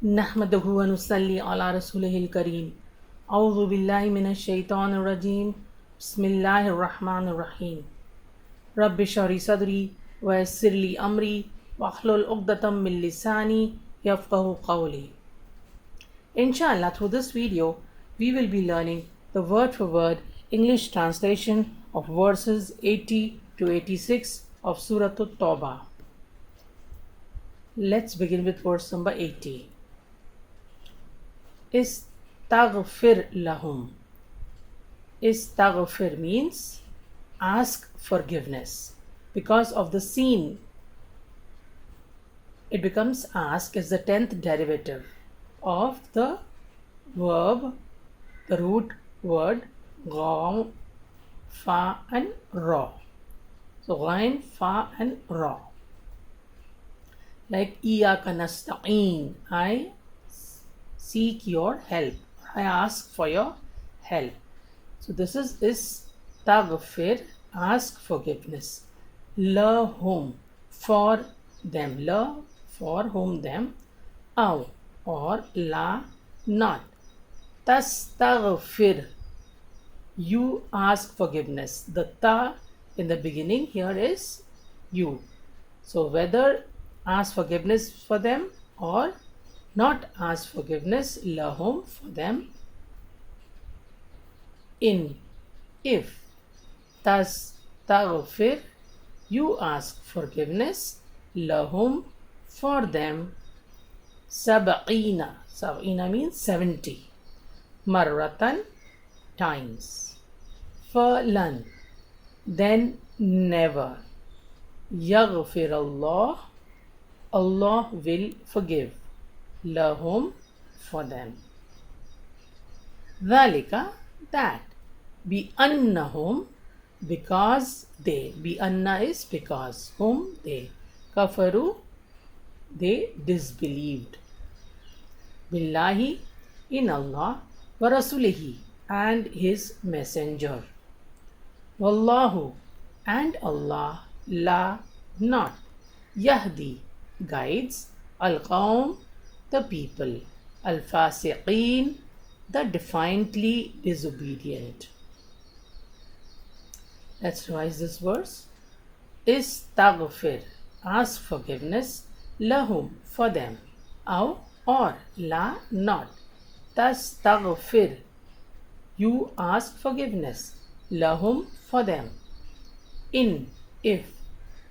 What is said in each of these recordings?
नहमदहु व नुसल्ली अला रसूलिहिल करीम। औज़ु बिल्लाहि मिनश शैतानिर रजीम। बिस्मिल्लाहिर रहमानिर रहीम। रब्बि इश्रह सदरी व यस्सिर ली अमरी वहलुल उक़दतम मिन लिसानी यफ़क़हू क़ौली। Inshallah, through this video, we will be learning the word for word English translation of verses 80 to 86 of Surah At-Tawbah. Let's begin with verse number 80. Istaghfir lahum. Istaghfir means ask forgiveness. Because of the scene, it becomes ask as the 10th derivative of the verb, the root word ghain, fa and ra. So ghain, fa and ra. Like iyaka nasta'een, I seek your help. I ask for your help. So this is taghfir, ask forgiveness. Lahum, for them. La, for whom them. Aw, or la, not. Tastaghfir, you ask forgiveness. The ta in the beginning here is you. So whether ask forgiveness for them or not ask forgiveness, lahum, for them. In, if, tastaghfir, you ask forgiveness, lahum, for them. Sab'ina, sab'ina means 70. Marratan, times. Falan, then never. Yaghfir Allah, Allah will forgive. Lahum, for them. Dhalika, that. Bi annahum, because they. Bi anna is because. Whom, they. Kafaru, they disbelieved. Billahi, in Allah. Wa rasulihi, and his messenger. Wallahu, and Allah. La, not. Yahdi, guides. Al-Qawm, the people. Al-Fasiqeen, the defiantly disobedient. Let's revise this verse. Istaghfir, ask forgiveness. Lahum, for them. Aw, or. La, not. Tastaghfir, you ask forgiveness. Lahum, for them. In, if.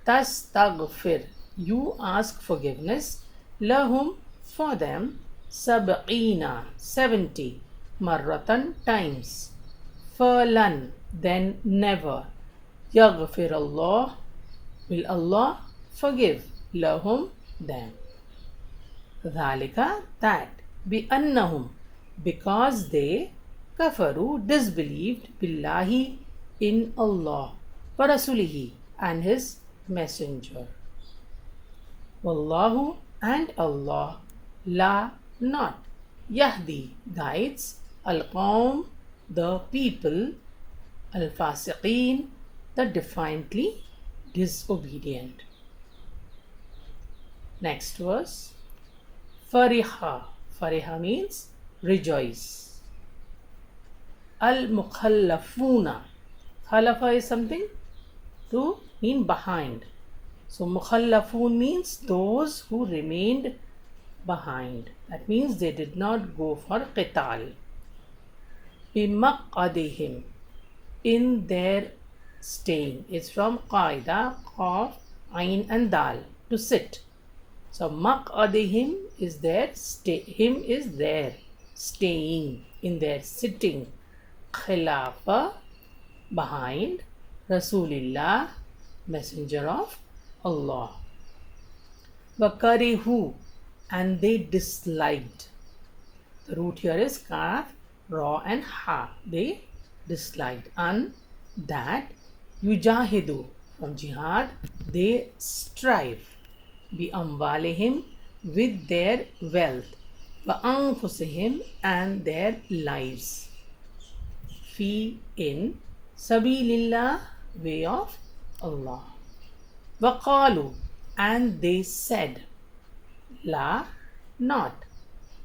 Tastaghfir, you ask forgiveness. Lahum, for them. Sab'ina, 70. Marratan, times. Falan, then never. Yaghfir Allah, will Allah forgive. Lahum, them. Dhalika, that. Bi annahum, because they. Kafaru, disbelieved. Billahi, in Allah. Wa rasulihi, and his messenger. Wallahu, and Allah. La, not. Yahdi, guides. Al-Qawm, the people. Al-Fasiqeen, the defiantly disobedient. Next verse. Fariha. Fariha means rejoice. Al-Mukhallafuna. Khalafa is something to mean behind. So Mukhallafun means those who remained behind. That means they did not go for qital. Bimaqadihim, in their staying. It's from qaida, qaf, ain and dal, to sit. So maqadihim is there, him is there, staying, in their sitting. Khilafa, behind. Rasulillah, messenger of Allah. Wakarihu, and they disliked. The root here is kaf, ra and ha. They disliked. And that yujahidu, from jihad, they strive. Bi amwalihim, with their wealth. Wa anfusihim, and their lives. Fi, in. Sabilillah, way of Allah. Waqalu, and they said. La, not.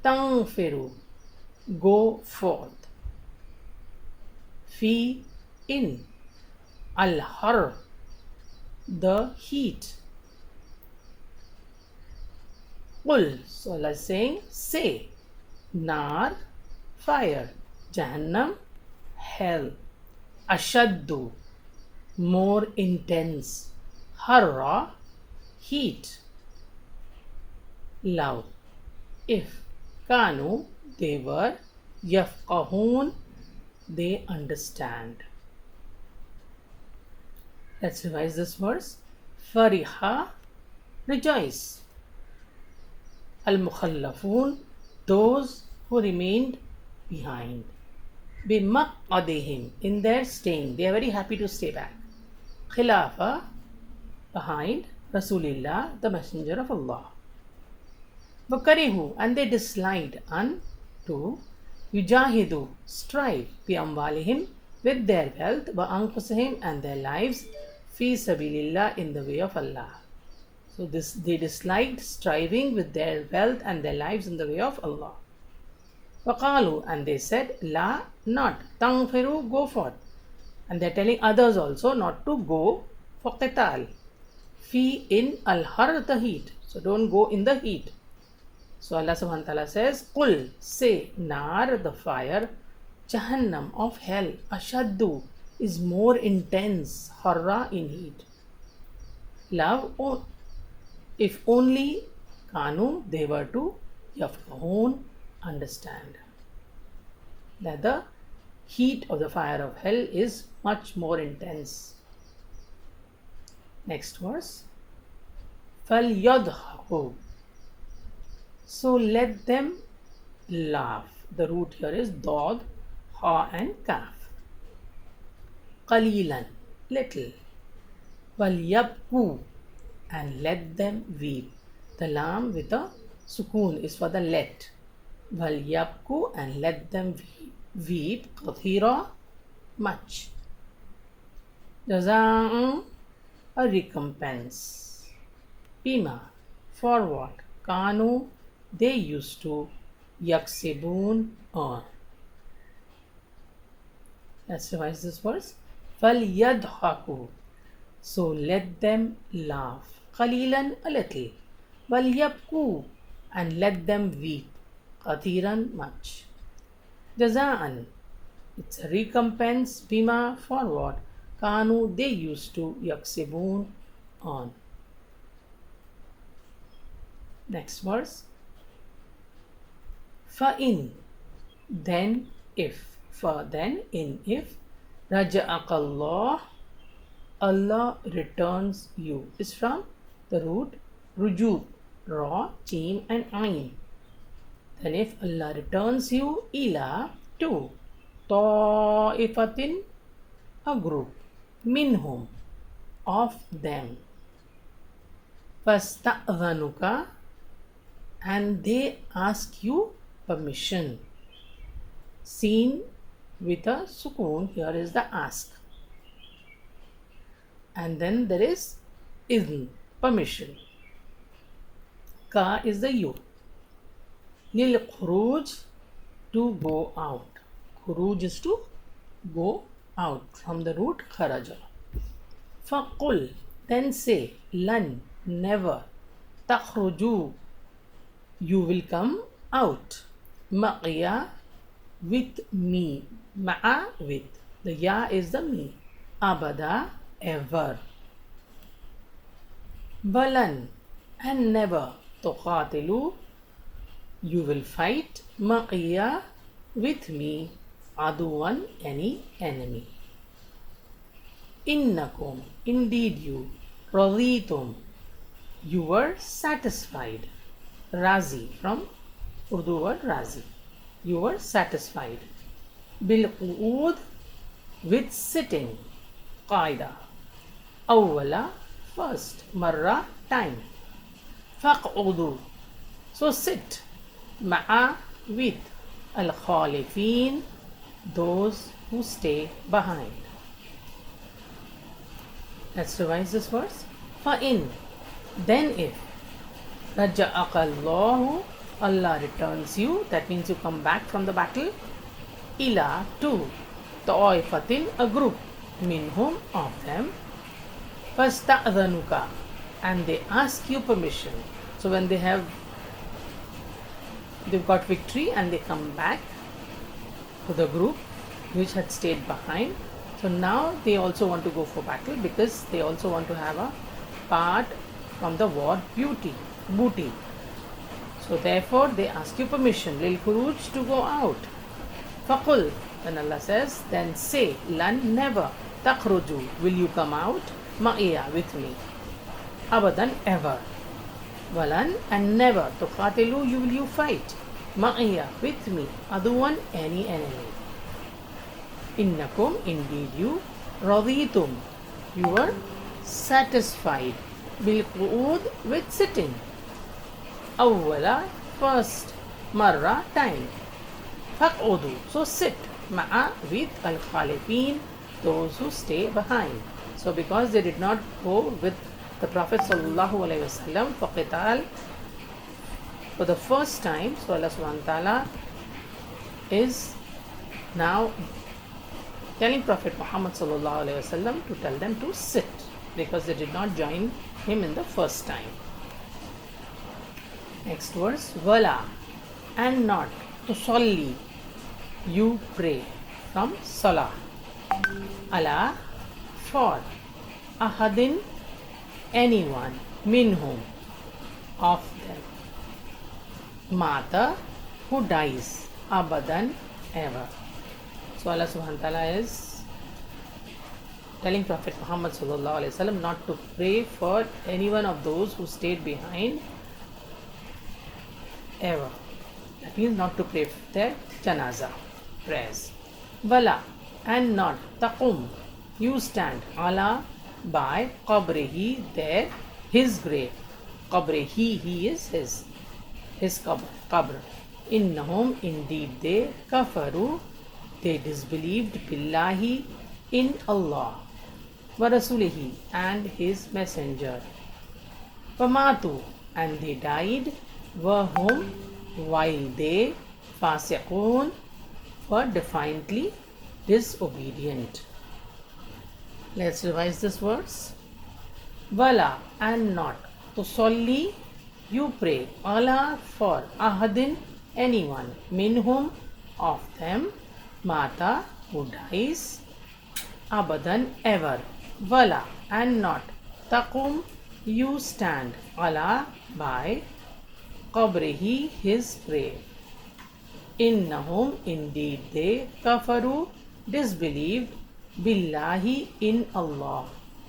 tanfiru, go forth. Fi, in. Al-har, the heat. Qul, so Allah is saying, say. Nar, fire. Jahannam, hell. Ashaddu, more intense. Harra, heat. Love, if. Kanu, they were. Yafqahun, they understand. Let's revise this verse. Fariha, rejoice. Al-Mukhallafun, those who remained behind. Bimaqadihim, in their staying, they are very happy to stay back. Khilafa, behind. Rasulillah, the Messenger of Allah. Wakarihu, and they disliked. An, to. Yujahidu, strive. Bi amwalihim, with their wealth. Wa anfusihim, and their lives. Fi sabilillah, in the way of Allah. So they disliked striving with their wealth and their lives in the way of Allah. Waqalu, and they said, La, not. Tangfiru, go forth. And they're telling others also not to go for qital. Fi, in. Al-har, the heat. So don't go in the heat. So Allah subhanahu wa ta'ala says, Qul, say. Nar, the fire. Jahannam, of hell. Ashaddu, is more intense. Harra, in heat. Love, if only. Kanu, they were to. Yafqahun, understand. That the heat of the fire of hell is much more intense. Next verse. فَلْيَضْحَكُوا, so let them laugh. The root here is dod, ha and kaf. Qalilan, little. وَلْيَبْكُوا, and let them weep. The lam with a sukoon is for the let. وَلْيَبْكُوا, and let them weep. Kathira, much. Jaza'an, a recompense. Bima, for what? Kanu, they used to. Yaksibun, earn. Let's revise this verse. فَلْيَضْحَكُوا, so let them laugh. Qalilan, a little. وَلْيَبْكُوا, and let them weep. Kathiran, much. Jaza'an, it's a recompense. Bima, for what? Kanu, they used to. Yaksibun, earn. Next verse. Fa'in, then if. Fa, then, in, if. Raja'akallah, Allah returns you, is from the root ruju, ra, jim and ain. Then if Allah returns you, ila, to. Ta'ifatin, a group. Minhum, of them. Fasta'dhanuka, and they ask you permission. Seen with a sukoon, here is the ask. And then there is izn, permission. Ka is the you. Lil khuruj, to go out. Khuruj is to go out, from the root kharaja. Faqul, then say. Lan, never. Takhruju, you will come out. Maqiya, with me. Ma'a, with. The ya is the me. Abada, ever. Balan, and never. Tuqatilu, you will fight. Maqiya, with me. Aduwan, any enemy. Innakum, indeed you. Raditum, you were satisfied. Razi, from Urdu word razi. You were satisfied. Bil qu'ud, with sitting. Qaida. Awwala, first. Marra, time. Faq'udu, so sit. Ma'a, with. Al-khalifin, those who stay behind. Let's revise this verse. Fa'in, then if. Raja'akallahu, Allah returns you, that means you come back from the battle, ila to ta'ifatin, a group, minhum, of them, fasta'dhanuka, and they ask you permission. So when they've got victory and they come back to the group which had stayed behind, so now they also want to go for battle because they also want to have a part from the war booty. So therefore they ask you permission, lil khuruj, to go out. Faqul, then Allah says, then say, lan, never, takhruju, will you come out, ma'iya, with me, abadan, ever, walan, and never, tuqatilu, you fight, ma'iya, with me, aduwan, any enemy. Innakum, indeed you, raditum, you were satisfied, bil qu'ud, with sitting, awwala, first, marra, time, faq'udu, so sit, ma'a, with al-khalifin, those who stay behind. So because they did not go with the Prophet sallallahu alaihi wasallam for qital for the first time, so Allah subhanahu wa ta'ala is now telling Prophet Muhammad sallallahu alaihi wasallam to tell them to sit because they did not join him in the first time. Next verse, wala, and not, tusalli, you pray, from salah, ala, for, ahadin, anyone, minhum, of them, mata, who dies, abadan, ever. So Allah subhanahu wa ta'ala is telling Prophet Muhammad sallallahu alaihi wasallam not to pray for any one of those who stayed behind ever. That means not to pray their janaza prayers. Wala, and not, taqum, you stand, ala, by, qabrihi, there, his grave, qabrihi, he is his qabr. Innahum, indeed they, kafaru, they disbelieved, billahi, in Allah, wa rasulihi, and his messenger, famatu, and they died, wahum, while they, fasiqun, were defiantly disobedient. Let's revise this verse. Wala, and not, tusalli, you pray, ala, for, ahadin, anyone, minhum, of them, mata, who dies, abadan, ever, wala, and not, taqum, you stand, ala, by, qabrihi, his grave. Innahum, indeed they, kafaru, disbelieved, billahi, in Allah,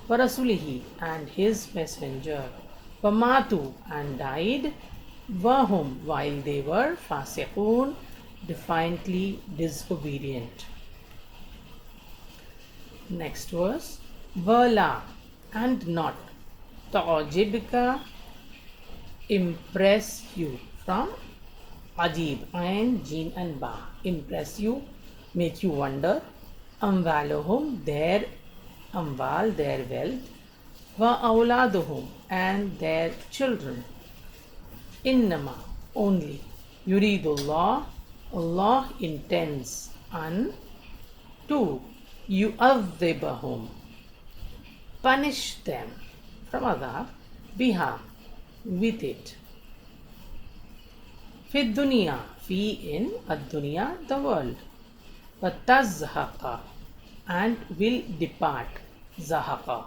wa rasulihi, and his messenger, famatu, and died, wahum, while they were, fasiqun, defiantly disobedient. Next verse, wala, and not, ta'ajibka, impress you, from ajib, ayn, jeen and ba, impress you, make you wonder, amwaluhum, their amwal, their wealth, wa awladuhum, and their children, innama, only, yuridullah, Allah intends, to, yu'adhibahum, punish them, from adhab, biha, with it, fi dunya, fi, in, ad-dunya, the world, wa tazhaqa, and will depart, zahaqa,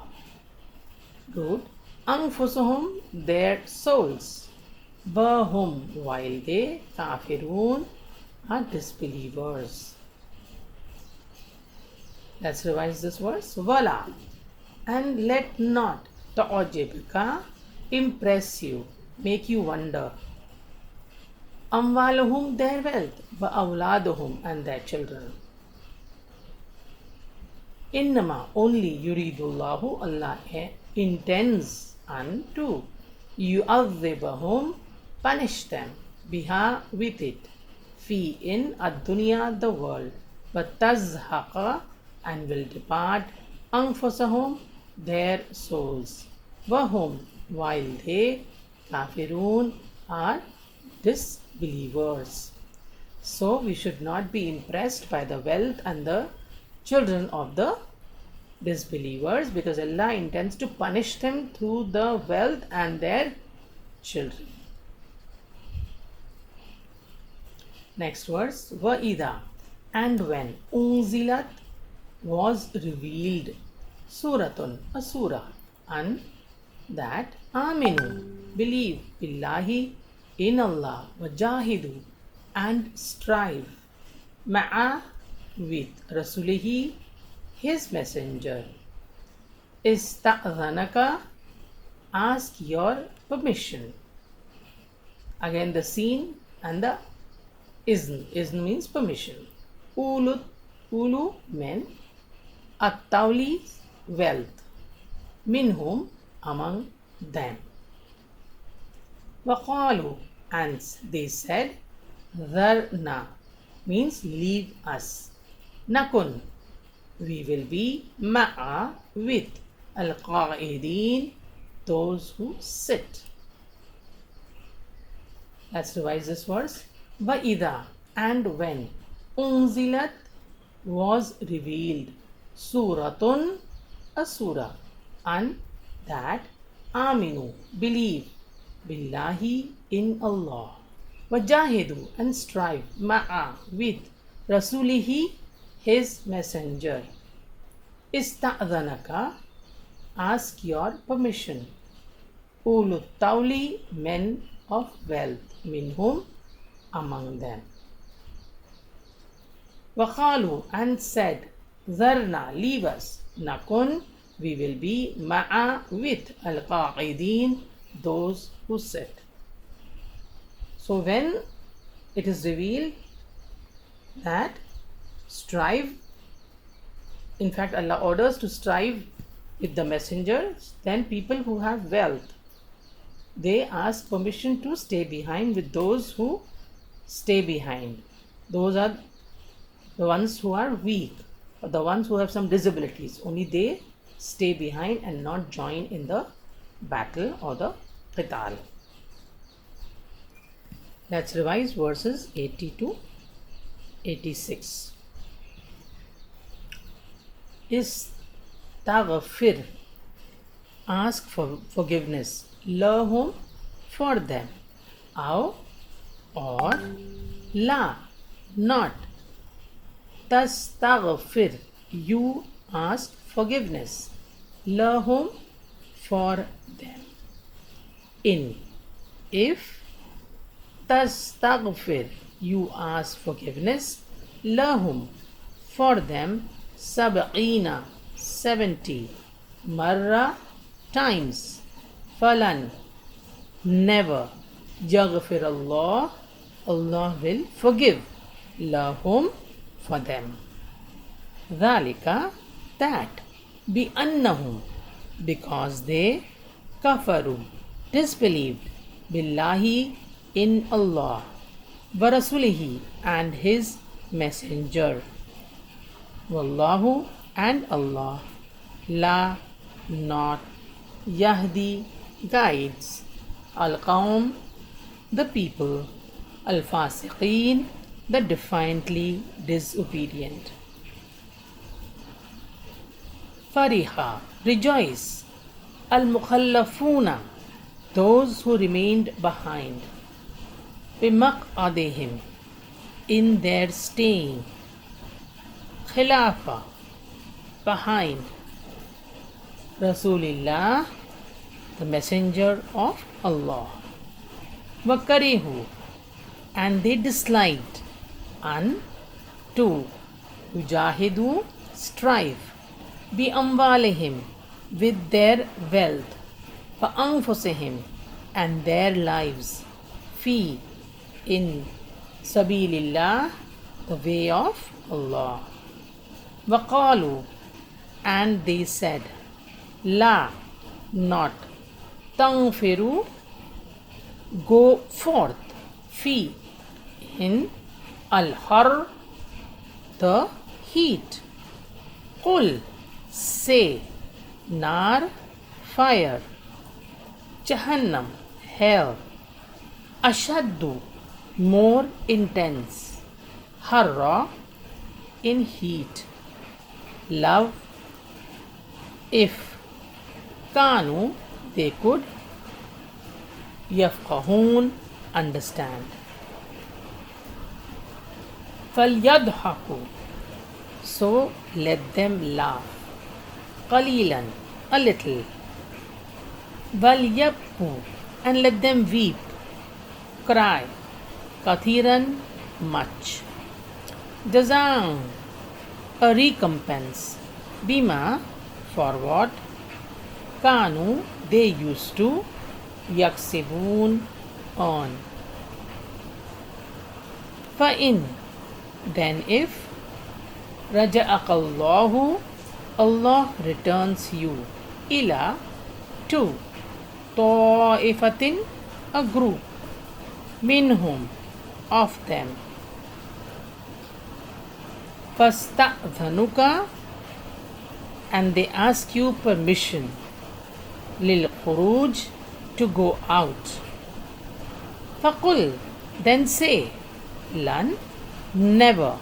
good, anfusuhum, their souls, wahum, while they, kafirun, are disbelievers. Let's revise this verse. Wala, and let not, ta'ajibka, impress you, make you wonder, amwaluhum, their wealth, wa awladuhum, and their children. Innama, only, yuridullahu, Allah intends, to, yu'adhibahum, punish them, biha, with it, fi, in, ad-dunya, the world, but tazhaqa, and will depart, anfusahum, their souls, wahum, while they, kafirun, are believers. So we should not be impressed by the wealth and the children of the disbelievers, because Allah intends to punish them through the wealth and their children. Next verse, وَإِذَا, and when, unzilat, was revealed, suratun, a surah, and that, aminu, believe, billahi, in Allah, wajahidu, and strive, ma'a, with rasulihi, his messenger, ista'dhanaka, ask your permission. Again the seen and the izn. Izn means permission. Ulu men, at-tawli, wealth, minhum, among them. Waqalu, and they said, dharna, means leave us. Nakun, we will be, ma'a, with, al-qa'ideen, those who sit. Let's revise this verse. وَإِذَا, and when, unzilat, was revealed, suratun, a surah, and that, aminu, believe, billahi, in Allah, wajahidu, and strive, ma'a, with, rasulihi, his messenger, ista'dhanaka, ask your permission, ulut tawli, men of wealth, minhum, among them. Waqalu, and said, dharna, leave us, nakun, we will be, ma'a, with, al-qa'ideen, those who sit. So when it is revealed that strive, in fact Allah orders to strive with the messengers, then people who have wealth, they ask permission to stay behind with those who stay behind. Those are the ones who are weak, or the ones who have some disabilities. Only they stay behind and not join in the battle or the qital. Let's revise verses 80 to 86. Istaghfir, ask for forgiveness, lahum, for them, aw, or la, not, tastaghfir, you ask forgiveness, lahum, for them, in, if, tastaghfir, you ask forgiveness, lahum, for them, sab'ina, 70, marra, times, falan, never, yaghfir Allah, Allah will forgive, lahum, for them. Dhalika, that, bi annahum, because they, kafaru, disbelieved, billahi, in Allah, wa rasulihi, and his messenger, wallahu, and Allah, la, not, yahdi, guides, al-qawm, the people, al-fasiqeen, the defiantly disobedient. Fariha, rejoice, al-mukhallafuna, those who remained behind, bimaq'adihim, in their staying, khilafa, behind, Rasulillah, the messenger of Allah, wakarihu, and they disliked, an, to, yujahidu, strive, bi amwalihim, with their wealth, fa anfusihim, and their lives, fi, in, sabilillah, the way of Allah. Waqalu, and they said, la, not, tanfiru, go forth, fi, in, al-har, the heat, qul, say, nar, fire, jahannam, hell, ashaddu, more intense. Harra, in heat. Love, if. Kanu, they could. Yafqahun, understand. فَلْيَضْحَكُوا, so let them laugh. قَلِيلًا, a little. وَلْيَبْكُوا, and let them weep, cry. كَثِيرًا, much. جَزَاءً, a recompense. Bima, for what? Kanu, they used to. Yaksibun, on. فَإِن, then if. Raja'akallahu, Allah returns you. Ila, to. Ta'ifatin, a group. Minhum, of them. Fasta'dhanuka, and they ask you permission. Lil khuruj, to go out. Faqul, then say. Lan, never.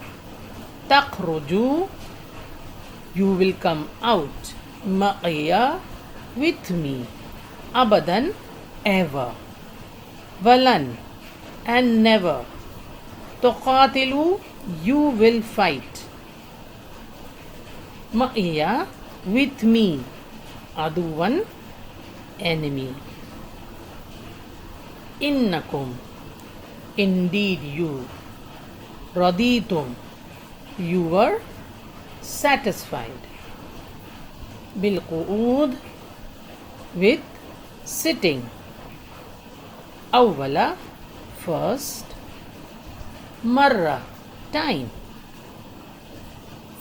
Takhruju, you will come out. Ma'iya, with me. Abadan, ever. Walan, and never. Tuqatilu, you will fight. Ma'iya, with me. Aduwan, enemy. Innakum, indeed you. Raditum, you were satisfied. Bilqu'ud, with sitting. Awwala, first. Marra, time.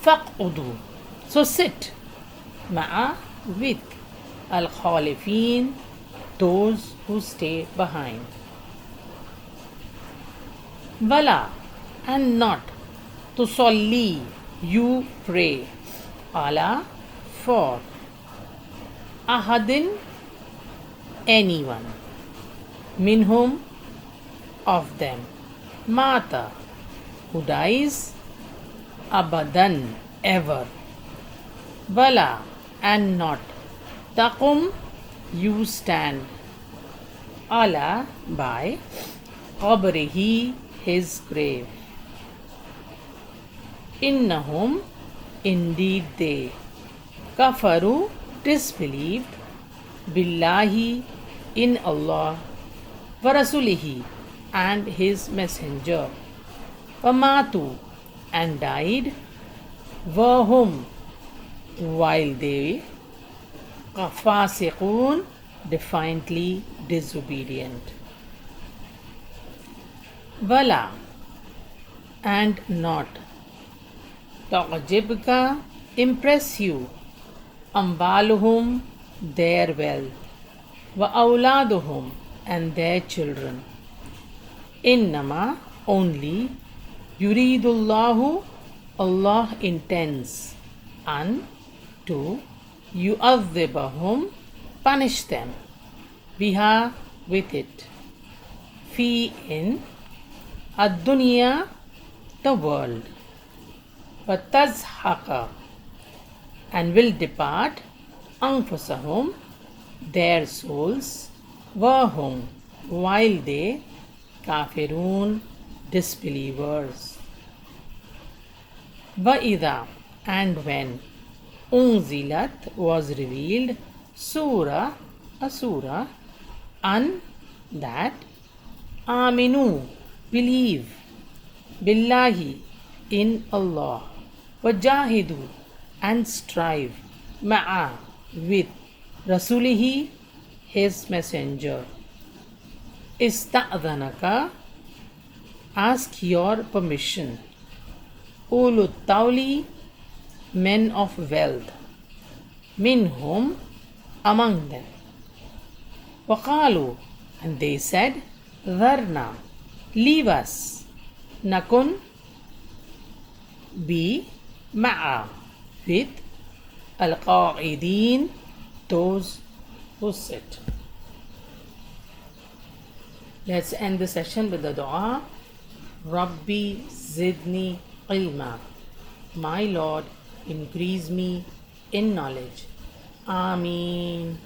Faq'udu, so sit. Ma'a, with. Al-Khalifin, those who stay behind. Wala, and not. Tusalli, you pray. Ala, for. Ahadin, anyone. Minhum, of them. Mata, who dies. Abadan, ever. Wala, and not. Taqum, you stand. Ala, by. Qabrihi, his grave. Innahum, indeed they. Kafaru, disbelieved. Billahi, in Allah. Warasulihi, and his messenger. Famatu, and died. Wahum, while they. Fasiqun, defiantly disobedient. Wala, and not. Ta'jibka, impress you. Amwaluhum, their wealth. Wa awladuhum, and their children. Innama, only. Yuridullahu, Allah intends. An, to. Yu'adhibahum, punish them. Biha, with it. Fi, in. Ad-dunya, the world. Watazhaka, and will depart. Anfusahum, their souls. Wahum, while they. Kafirun, disbelievers. Wa'idha, and when. Unzilat, was revealed. Surah, a surah. An, that. Aminu, believe. Billahi, in Allah. Wajahidu, and strive. Ma'a, with. Rasulihi, his messenger. Ista'dhanaka, ask your permission. Ulut tawli, men of wealth. Minhum, among them. Waqalu, and they said, Dharna, leave us. Nakun, be. Ma'a, with. Al-Qa'ideen, those who sit. Let's end the session with the dua. Rabbi zidni ilma. My Lord, increase me in knowledge. Ameen.